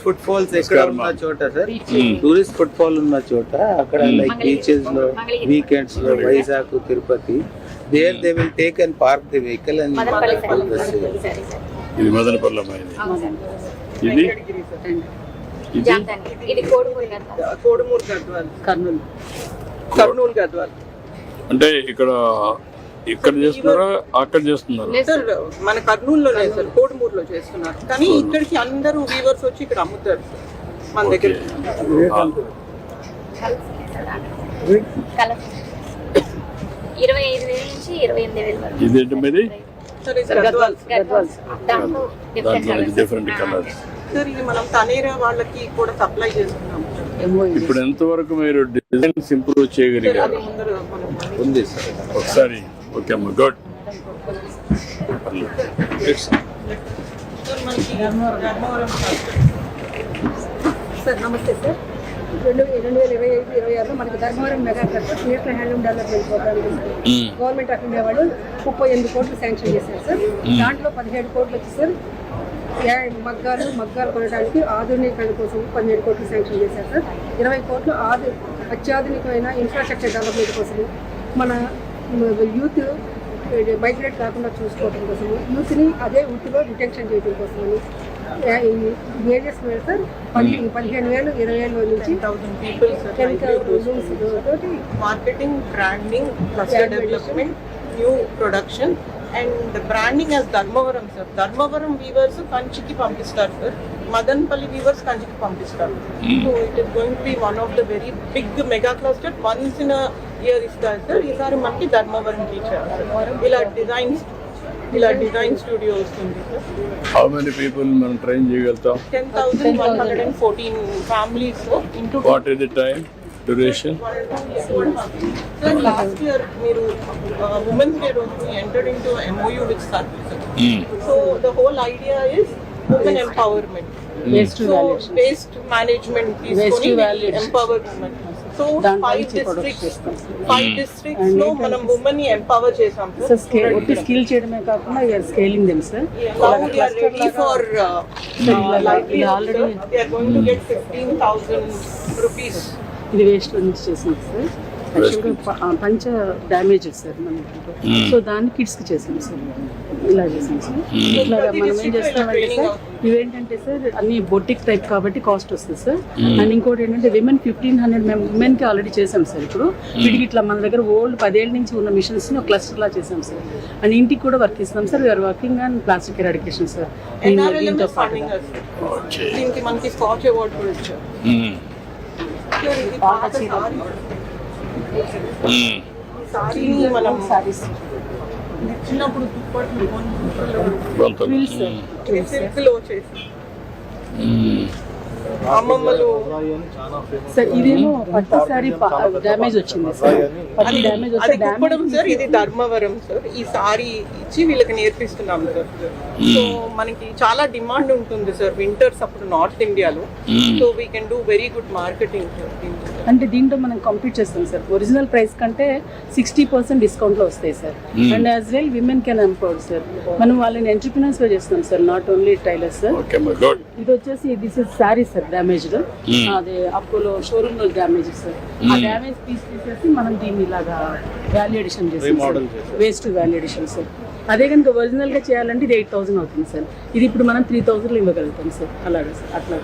Foot falls ఎక్కడ ఉన్న చోట సార్, టూరిస్ట్ ఫుట్ ఫాల్ ఉన్న చోట అక్కడ లైక్ బీచెస్ లో వీకెండ్స్ లో Vizag Tirupati there they will take and park the vehicle and ఇది మదనపల్లి అమ్మాయి. ఇది ఇది కోడుమూరు గద్వాల్, కర్నూలు గద్వాల్. అంటే ఇక్కడ చేస్తున్నారా అక్కడ చేస్తున్నారా? సార్ మన కర్నూలులోనే సార్, కోడుమూరులో చేస్తున్నారు. కానీ ఇక్కడికి అందరూ వీవర్స్ వచ్చి ఇక్కడ అమ్ముతారు సార్ మన దగ్గర. 25,000 నుంచి 28,000 వరకు. ఇదేంటి మీది? సార్ ఇది గద్వాల్. దాంట్లో డిఫరెంట్ కలర్స్. సార్ ఇది మనం తనేరా వాళ్ళకి కూడా సప్లై చేస్తున్నాం. ఇప్పుడు ఎంత వరకు మీరు డిజైన్స్ ఇంప్రూవ్ చేయగలిగారు? అది ముందర మనం ఉంది సార్. ఒకసారి ఓకే అమ్మా, గుడ్. సార్ మనకి ధర్మవరం సార్ నమస్తే సార్. 2025-26లో మనకి Dharmavaram mega cluster national handloom development programme government of India వాళ్ళు 38 కోట్లు శాంక్షన్ చేశారు సార్. దాంట్లో 17 కోట్లు వచ్చి సార్ మగ్గాలు కొనడానికి ఆధునీకరణ కోసం 17 కోట్లు శాంక్షన్ చేశారు సార్. 20 కోట్లు అత్యాధునికమైన ఇన్ఫ్రాస్ట్రక్చర్ డెవలప్మెంట్ కోసం, మన యూత్ మైగ్రేట్ కాకుండా చూసుకోవడం కోసం, యూత్ని అదే వృత్తిలో డిటెన్షన్ చేయడం కోసమని వేరియస్ మీద సార్ 15,000, 20,000 నుంచి 10,000 people తోటి marketing, branding, cluster development, new production and branding as Dharmavaram sir. Dharmavaram weavers కంచికి పంపిస్తారు సార్, మదన్పల్లి వీవర్స్ కంచికి పంపిస్తారు. So it is going to be one of the very big mega cluster. Once in year ఇస్తారు sir. ఈసారి మనకి ధర్మవరంకి ఇచ్చారు సార్. ఇలా డిజైన్ స్టూడియో వస్తుంది సార్. హౌ మెనీ పీపుల్ మనం ట్రైన్ చేయగలుగుతాం? 10,114 families into. What is the time duration? Sir, last year మీరు Women's Day రోజు we entered into a MOU with SARC. So the whole idea is women empowerment. Waste management తీసుకొని empower women. So 5 districts లో మనం women ని empower చేసాం sir. Skill చేయడమే కాకుండా scaling them sir. Now we are ready for livelihood. They are going to get 15,000 rupees. ఇది waste నుంచి చేసింది సార్. యాక్చువల్గా పంచ డ్యామేజెడ్ సార్ మనకి. సో దాన్ని కిడ్స్కి చేసాం సార్. ఇలా చేసాం సార్. ఇట్లా మనం ఏం చేస్తామంటే సార్, ఇవేంటంటే సార్ అన్ని బొటిక్ టైప్ కాబట్టి కాస్ట్ వస్తుంది సార్. అండ్ ఇంకోటి ఏంటంటే విమెన్ 1,500 మేము ఉమెన్కి ఆల్రెడీ చేసాం సార్. ఇప్పుడు వీటికి ఇట్లా మన దగ్గర ఓల్డ్ 10 ఏళ్ళ నుంచి ఉన్న మిషన్స్ని ఒక క్లస్టర్ లా చేసాం సార్. అండ్ ఇంటికి కూడా వర్క్ ఇస్తాం sir. We're working on plastic eradication sir. దీంతో పాటు దీనికి మనకి స్కాచ్ అవార్డ్ కూడా ఇచ్చారు. సారీని మనం చిన్నప్పుడు సిల్క్లో చేసి అమ్మమ్మలు సార్. ఇదేమో పట్టు సారీ డ్యామేజ్ వచ్చింది సార్. పట్టు డ్యామేజ్ అది కుప్పడం సార్. ఇది ధర్మవరం సార్. ఈ సారీ ఇచ్చి వీళ్ళకి నేర్పిస్తున్నాం సార్. సో మనకి చాలా డిమాండ్ ఉంటుంది సార్ వింటర్స్ అప్పుడు నార్త్ ఇండియాలో. So we can do very good marketing sir. అంటే దీంట్లో మనం కంప్లీట్ చేస్తాం సార్. ఒరిజినల్ ప్రైస్ కంటే 60% డిస్కౌంట్లో వస్తాయి sir. And as well women can empowered sir. మనం వాళ్ళని ఎంటర్‌ప్రెన్యూర్స్ గా చేస్తాం sir, not only tailors sir. ఇది వచ్చేసి this is sorry sir damaged. అదే అపోలో షోరూమ్ లో డ్యామేజ్ సార్. ఆ డ్యామేజ్ పీస్ తీసేసి మనం దీన్ని ఇలాగా వాల్యూ ఎడిషన్ చేస్తాం, వేస్ట్ వాల్యూ ఎడిషన్ సార్. అదే కనుక ఒరిజినల్ గా చేయాలంటే ఇది 8,000 అవుతుంది సార్. ఇది ఇప్పుడు మనం 3,000 ఇవ్వగలుగుతాం సార్. అలాగే సార్. అట్లా